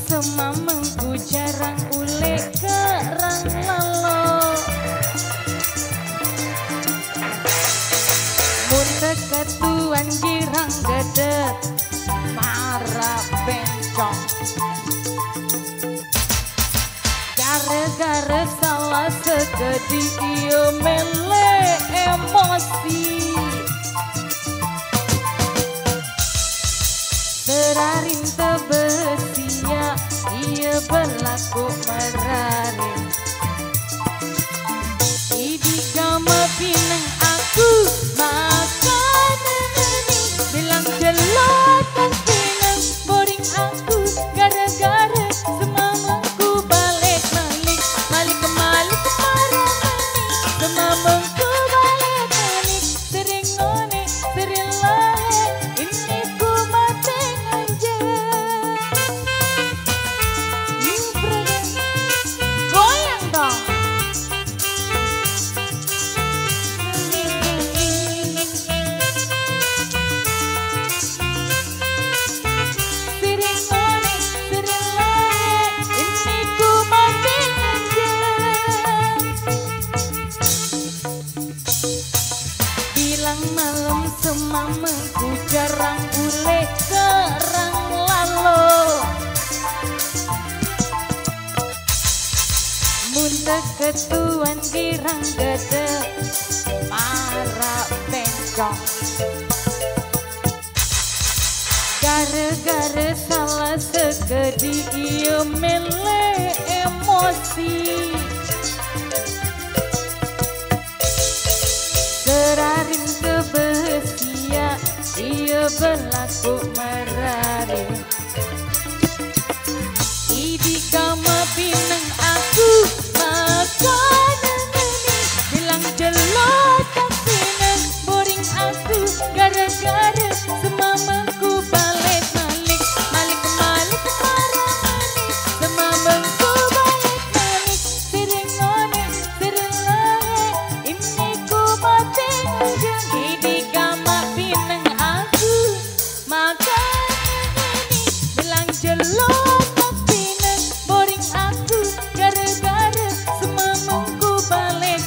semamengku jarang ule kerang lalo. Mun ketuan girang gede para bencong. Gara-gara salah sekedi iyo mele emosi. Terarin tebesinya ia berlaku meraring. Idi kama pinang aku makan ini bilang jelot dan pinang boring aku gara-gara semamangku balik malik kemalik semamangku balik malik sering ngone sering lain ini ku mati aja. Goyang dong. Malam semamengku jarang ule kerang lalo. Mun ketuan girang gede para bencong. Gara-gara salah sekedi iyo mele emosi. Terarin kebesia ia berlaku meraring. Idi kama pinang aku makan ini bilang jelot tak pinang boring aku gara-gara semamangku balik malik kemalik marah manik semamangku balik malik sering ngone sering lain ini ku mati aja. Idi kama pinang aku makan ini bilang jelot tak pinang boring aku gara-gara semamangku balik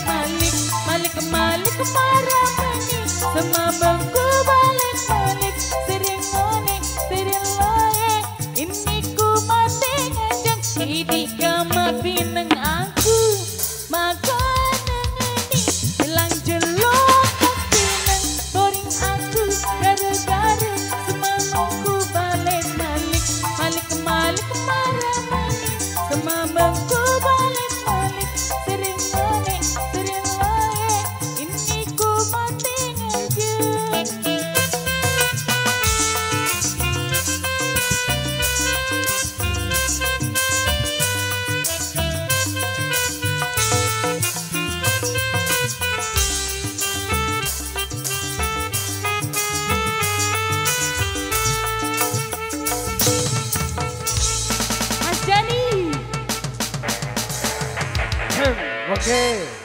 malik kemalik marah manik semamangku balik malik sering ngone sering lain ini ku mati aja. Idi kama pinang aku makan ini bilang jelot tak pinang boring aku gara-gara semamangku balik malik marah manik semamangku balik malik sering ngone sering lain ini ku mati aja. Mas Jani. Oke.